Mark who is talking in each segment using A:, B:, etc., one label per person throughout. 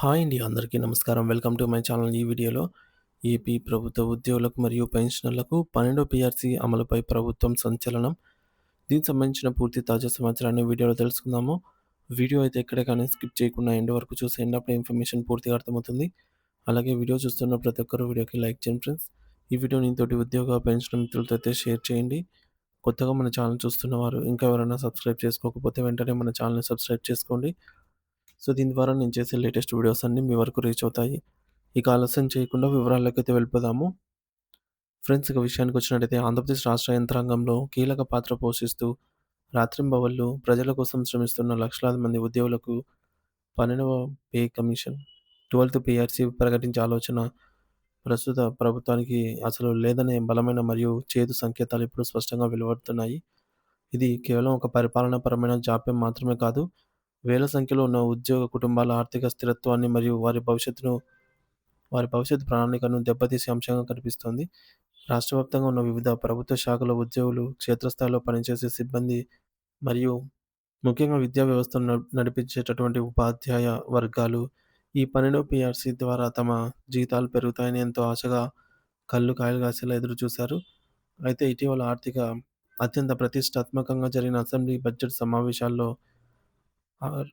A: Hi అండి. అందరికీ నమస్కారం. Welcome to my channel. ఈ వీడియోలో ఏపీ ప్రభుత్వ ఉద్యోగులకు మరియు పెన్షనర్లకు 12 పీఆర్సీ అమలుపై ప్రభుత్వం సంచలనం. దీనికి సంబంధించిన పూర్తి తాజా సమాచారాన్ని వీడియోలో తెలుసుకుందాము. వీడియో అయితే ఎక్కడ కానీ స్కిప్ చేయకుండా ఎండ్ వరకు చూసేయండి. అప్పుడే ఇన్ఫర్మేషన్ పూర్తిగా అర్థమవుతుంది. అలాగే వీడియో చూస్తున్న ప్రతి ఒక్కరు వీడియోకి లైక్ చేయండి ఫ్రెండ్స్. ఈ వీడియోని తోటి ఉద్యోగ పెన్షన్ మిత్రులతో అయితే షేర్ చేయండి. కొత్తగా మన ఛానల్ చూస్తున్నవారు ఇంకా ఎవరైనా సబ్స్క్రైబ్ చేసుకోకపోతే వెంటనే మన ఛానల్‌ని సబ్స్క్రైబ్ చేసుకోండి. సో, దీని ద్వారా నేను చేసే లేటెస్ట్ వీడియోస్ అన్నీ మీ వరకు రీచ్ అవుతాయి. ఇక ఆలస్యం చేయకుండా వివరాల్లోకైతే వెళ్ళిపోదాము. ఫ్రెండ్స్, ఇక విషయానికొచ్చినట్టయితే ఆంధ్రప్రదేశ్ రాష్ట్ర యంత్రాంగంలో కీలక పాత్ర పోషిస్తూ రాత్రింబవళ్లు ప్రజల కోసం శ్రమిస్తున్న లక్షలాది మంది ఉద్యోగులకు 12వ పే కమిషన్ 12థ్ పీఆర్సీ ప్రకటించే ఆలోచన ప్రస్తుత ప్రభుత్వానికి అసలు లేదనే బలమైన మరియు చేదు సంకేతాలు ఇప్పుడు స్పష్టంగా వెలువడుతున్నాయి. ఇది కేవలం ఒక పరిపాలనాపరమైన జాప్యం మాత్రమే కాదు, వేల సంఖ్యలో ఉన్న ఉద్యోగ కుటుంబాల ఆర్థిక స్థిరత్వాన్ని మరియు వారి భవిష్యత్తు ప్రణాళికను దెబ్బతీసే అంశంగా కనిపిస్తోంది. రాష్ట్ర వ్యాప్తంగా ఉన్న వివిధ ప్రభుత్వ శాఖల ఉద్యోగులు, క్షేత్రస్థాయిలో పనిచేసే సిబ్బంది మరియు ముఖ్యంగా విద్యా వ్యవస్థను నడిపించేటటువంటి ఉపాధ్యాయ వర్గాలు ఈ 12 పీఆర్సీ ద్వారా తమ జీతాలు పెరుగుతాయని ఎంతో ఆశగా కళ్ళు కాయలు కాసేలా ఎదురుచూశారు. అయితే ఇటీవల అత్యంత ప్రతిష్టాత్మకంగా జరిగిన అసెంబ్లీ బడ్జెట్ సమావేశాల్లో ఆర్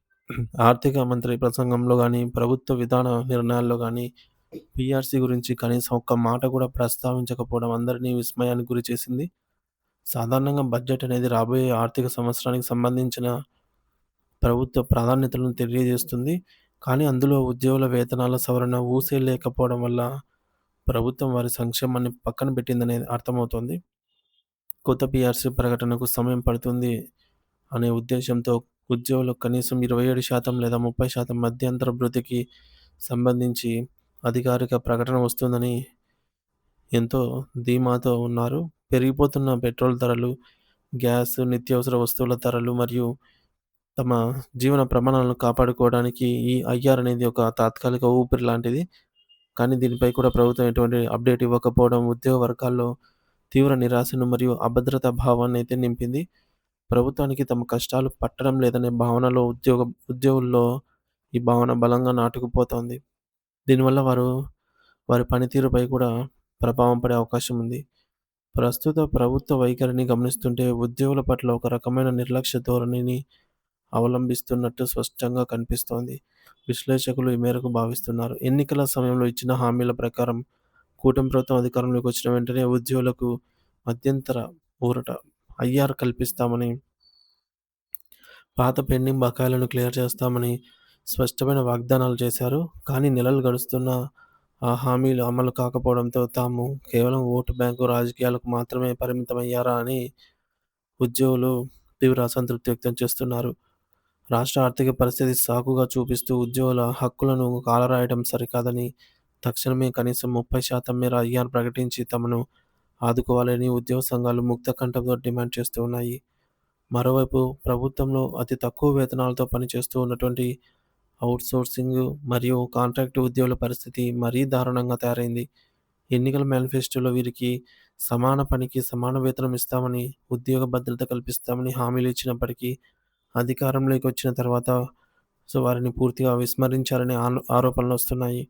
A: ఆర్థిక మంత్రి ప్రసంగంలో గాని, ప్రభుత్వ విధాన నిర్ణయాల్లో గాని, పీఆర్సీ గురించి కనీసం ఒక్క మాట కూడా ప్రస్తావించకపోవడం అందరినీ విస్మయానికి గురిచేసింది. సాధారణంగా బడ్జెట్ అనేది రాబోయే ఆర్థిక సంవత్సరానికి సంబంధించిన ప్రభుత్వ ప్రాధాన్యతలను తెలియజేస్తుంది. కానీ అందులో ఉద్యోగుల వేతనాల సవరణ ఊసే లేకపోవడం వల్ల ప్రభుత్వం వారి సంక్షేమాన్ని పక్కన పెట్టిందనేది అర్థమవుతోంది. కొత్త పీఆర్సీ ప్రకటనకు సమయం పడుతుంది అనే ఉద్దేశ్యంతో ఉద్యోగులకు కనీసం 27% లేదా 30% మధ్యంతర భృతికి సంబంధించి అధికారిక ప్రకటన వస్తుందని ఎంతో ధీమాతో ఉన్నారు. పెరిగిపోతున్న పెట్రోల్ ధరలు, గ్యాస్, నిత్యావసర వస్తువుల ధరలు మరియు తమ జీవన ప్రమాణాలను కాపాడుకోవడానికి ఈ ఐఆర్ అనేది ఒక తాత్కాలిక ఊపిరి లాంటిది. కానీ దీనిపై కూడా ప్రభుత్వం ఎటువంటి అప్డేట్ ఇవ్వకపోవడం ఉద్యోగ వర్గాల్లో తీవ్ర నిరాశను మరియు అభద్రతా భావాన్నయితే నింపింది. ప్రభుత్వానికి తమ కష్టాలు పట్టడం లేదనే ఉద్యోగుల్లో ఈ భావన బలంగా నాటుకుపోతోంది. దీనివల్ల వారి పనితీరుపై కూడా ప్రభావం పడే అవకాశం ఉంది. ప్రస్తుత ప్రభుత్వ వైఖరిని గమనిస్తుంటే ఉద్యోగుల పట్ల ఒక రకమైన నిర్లక్ష్య ధోరణిని అవలంబిస్తున్నట్టు స్పష్టంగా కనిపిస్తోంది. విశ్లేషకులు ఈ మేరకు భావిస్తున్నారు. ఎన్నికల సమయంలో ఇచ్చిన హామీల ప్రకారం కూటమి ప్రభుత్వం అధికారంలోకి వచ్చిన వెంటనే ఉద్యోగులకు మధ్యంతర ఊరట ఐఆర్ కల్పిస్తామని, పాత పెండింగ్ బకాయిలను క్లియర్ చేస్తామని స్పష్టమైన వాగ్దానాలు చేశారు. కానీ నెలలు గడుస్తున్నా ఆ హామీలు అమలు కాకపోవడంతో తాము కేవలం ఓటు బ్యాంకు రాజకీయాలకు మాత్రమే పరిమితమయ్యారా అని ఉద్యోగులు తీవ్ర అసంతృప్తి వ్యక్తం చేస్తున్నారు. రాష్ట్ర ఆర్థిక పరిస్థితి సాకుగా చూపిస్తూ ఉద్యోగుల హక్కులను కాలరాయడం సరికాదని, తక్షణమే కనీసం 30% మేర ఐఆర్ ప్రకటించి తమను ఆదుకోవాలని ఉద్యోగ సంఘాలు ముక్త కంఠంతో డిమాండ్ చేస్తూ ఉన్నాయి. మరోవైపు ప్రభుత్వంలో అతి తక్కువ వేతనాలతో పనిచేస్తూ ఉన్నటువంటి ఔట్‌సోర్సింగ్ మరియు కాంట్రాక్ట్ ఉద్యోగుల పరిస్థితి మరీ దారుణంగా తయారైంది. ఎన్నికల మేనిఫెస్టోలో వీరికి సమాన పనికి సమాన వేతనం ఇస్తామని, ఉద్యోగ భద్రత కల్పిస్తామని హామీలు ఇచ్చినప్పటికీ అధికారంలోకి వచ్చిన తర్వాత వారిని పూర్తిగా విస్మరించారనే ఆరోపణలొస్తున్నాయి.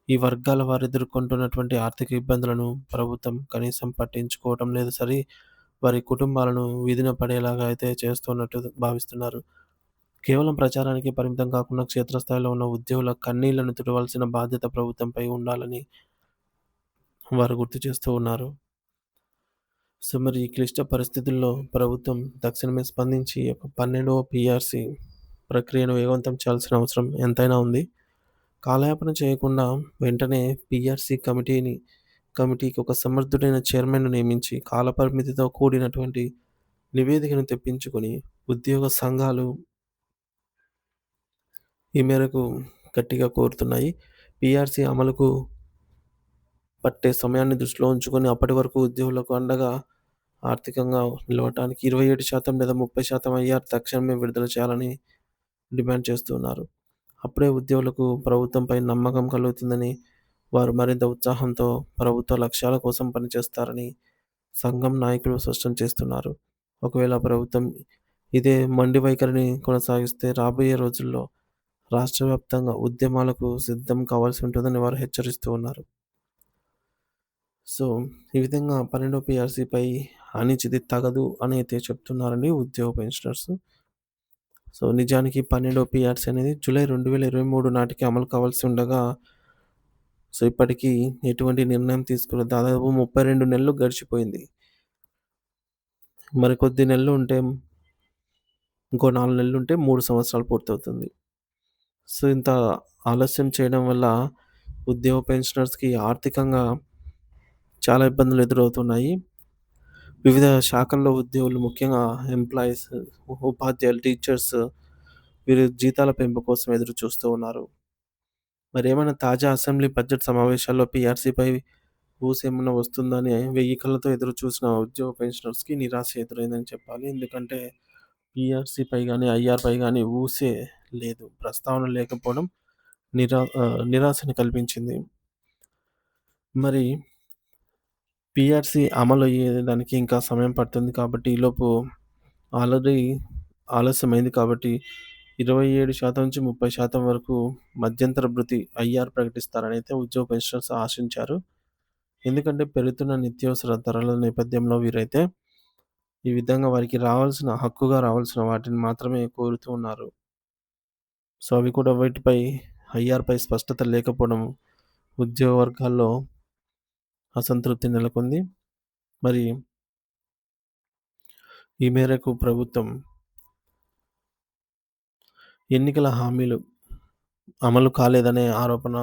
A: ఈ వర్గాల వారు ఎదుర్కొంటున్నటువంటి ఆర్థిక ఇబ్బందులను ప్రభుత్వం కనీసం పట్టించుకోవటం లేదు సరి, వారి కుటుంబాలను వీధిన పడేలాగా అయితే చేస్తున్నట్టు భావిస్తున్నారు. కేవలం ప్రచారానికి పరిమితం కాకుండా క్షేత్రస్థాయిలో ఉన్న ఉద్యోగుల కన్నీళ్లను తుడవాల్సిన బాధ్యత ప్రభుత్వంపై ఉండాలని వారు గుర్తు చేస్తూ ఉన్నారు. సో, మరి ఈ క్లిష్ట పరిస్థితుల్లో ప్రభుత్వం తక్షణమే స్పందించి ఒక 12వ పీఆర్సీ ప్రక్రియను వేగవంతం చేయాల్సిన అవసరం ఎంతైనా ఉంది. కాలయాపన చేయకుండా వెంటనే పీఆర్సీ కమిటీకి ఒక సమర్థుడైన చైర్మన్‌ను నియమించి కాలపరిమితితో కూడినటువంటి నివేదికను తెప్పించుకొని ఉద్యోగ సంఘాలు ఈ మేరకు గట్టిగా కోరుతున్నాయి. పీఆర్సీ అమలుకు పట్టే సమయాన్ని దృష్టిలో ఉంచుకొని అప్పటి వరకు ఉద్యోగులకు అండగా ఆర్థికంగా నిలవటానికి 27% లేదా 30% ఐఆర్ తక్షణమే విడుదల చేయాలని డిమాండ్ చేస్తున్నారు. అప్పుడే ఉద్యోగులకు ప్రభుత్వంపై నమ్మకం కలుగుతుందని, వారు మరింత ఉత్సాహంతో ప్రభుత్వ లక్ష్యాల కోసం పనిచేస్తారని సంఘం నాయకులు స్పష్టం చేస్తున్నారు. ఒకవేళ ప్రభుత్వం ఇదే మొండి వైఖరిని కొనసాగిస్తే రాబోయే రోజుల్లో రాష్ట్ర వ్యాప్తంగా ఉద్యమాలకు సిద్ధం కావాల్సి ఉంటుందని వారు హెచ్చరిస్తూ ఉన్నారు. సో, ఈ విధంగా 12వ పీఆర్సీపై అణిచిది తగదు అని అయితే చెప్తున్నారండి ఉద్యోగ పెన్షనర్స్. సో, నిజానికి 12వ పీఆర్సీ అనేది జూలై 2023 నాటికి అమలు కావాల్సి ఉండగా, సో, ఇప్పటికి ఎటువంటి నిర్ణయం తీసుకోలేదు. దాదాపు 32 నెలలు గడిచిపోయింది. మరి కొద్ది నెలలు ఉంటే ఇంకో 4 నెలలుంటే 3 సంవత్సరాలు పూర్తవుతుంది. సో, ఇంత ఆలస్యం చేయడం వల్ల ఉద్యోగ పెన్షనర్స్‌కి ఆర్థికంగా చాలా ఇబ్బందులు ఎదురవుతున్నాయి. వివిధ శాఖల్లో ఉద్యోగులు ముఖ్యంగా ఎంప్లాయీస్, ఉపాధ్యాయులు, టీచర్స్ వీరి జీతాల పెంపు కోసం ఎదురు చూస్తూ ఉన్నారు. మరేమైనా తాజా అసెంబ్లీ బడ్జెట్ సమావేశాల్లో పీఆర్సీపై ఊసేమన్నా వస్తుందని 1000 కళ్ళతో ఎదురు చూసిన ఉద్యోగ పెన్షనర్స్‌కి నిరాశ ఎదురైందని చెప్పాలి. ఎందుకంటే పీఆర్సీపై గాని, ఐఆర్‌పై గాని ఊసే లేదు. ప్రస్తావన లేకపోవడం నిరాశని కల్పించింది. మరి పీఆర్సీ అమలయ్యేదానికి ఇంకా సమయం పడుతుంది కాబట్టి, ఈలోపు ఆల్రెడీ ఆలస్యమైంది కాబట్టి 27% నుంచి 30% వరకు మధ్యంతర భృతి ఐఆర్ ప్రకటిస్తారనైతే ఉద్యోగ పెన్షనర్స్ ఆశించారు. ఎందుకంటే పెరుగుతున్న నిత్యావసర ధరల నేపథ్యంలో వీరైతే ఈ విధంగా వారికి హక్కుగా రావాల్సిన వాటిని మాత్రమే కోరుతూ ఉన్నారు. సో, అవి కూడా వీటిపై ఐఆర్‌పై స్పష్టత లేకపోవడం ఉద్యోగ వర్గాల్లో అసంతృప్తి నెలకొంది. మరి ఈ మేరకు ప్రభుత్వం ఎన్నికల హామీలు అమలు కాలేదనే ఆరోపణ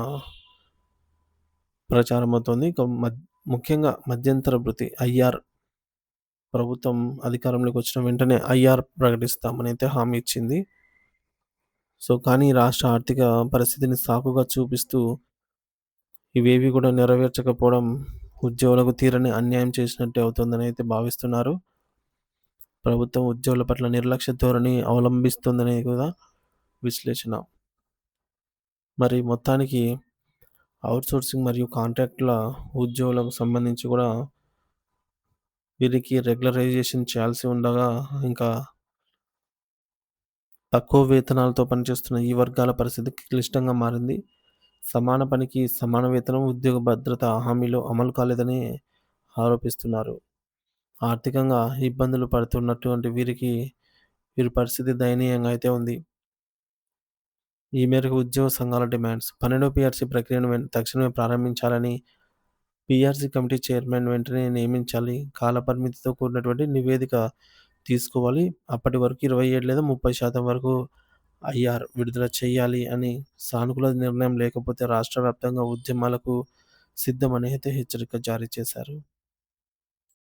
A: ప్రచారమవుతోంది. ముఖ్యంగా మధ్యంతర భృతి ఐఆర్ ప్రభుత్వం అధికారంలోకి వచ్చిన వెంటనే ఐఆర్ ప్రకటిస్తామనైతే హామీ ఇచ్చింది. సో, కానీ రాష్ట్ర ఆర్థిక పరిస్థితిని సాకుగా చూపిస్తూ ఇవేవి కూడా నెరవేర్చకపోవడం ఉద్యోగులకు తీరని అన్యాయం చేసినట్టే అవుతుందని అయితే భావిస్తున్నారు. ప్రభుత్వం ఉద్యోగుల పట్ల నిర్లక్ష్య ధోరణి అవలంబిస్తుందనే కూడా విశ్లేషణ. మరి మొత్తానికి ఔట్‌సోర్సింగ్ మరియు కాంట్రాక్ట్‌ల ఉద్యోగులకు సంబంధించి కూడా వీరికి రెగ్యులరైజేషన్ చేయాల్సి ఉండగా, ఇంకా తక్కువ వేతనాలతో పనిచేస్తున్న ఈ వర్గాల పరిస్థితి క్లిష్టంగా మారింది. సమాన పనికి సమాన వేతనం, ఉద్యోగ భద్రత హామీలు అమలు కాలేదని ఆరోపిస్తున్నారు. ఆర్థికంగా ఇబ్బందులు పడుతున్నటువంటి వీరి పరిస్థితి దయనీయంగా అయితే ఉంది. ఈ మేరకు ఉద్యోగ సంఘాల డిమాండ్స్ 12వ పీఆర్సీ ప్రక్రియను తక్షణమే ప్రారంభించాలని, పీఆర్సీ కమిటీ చైర్మన్ వెంటనే నియమించాలి, కాలపరిమితితో కూడినటువంటి నివేదిక తీసుకోవాలి, అప్పటి వరకు 27 లేదా 30% వరకు ఐఆర్ విడుదల చేయాలి అని, సానుకూల నిర్ణయం లేకపోతే రాష్ట్ర వ్యాప్తంగా ఉద్యమాలకు సిద్ధమని అయితే హెచ్చరిక జారీ చేశారు.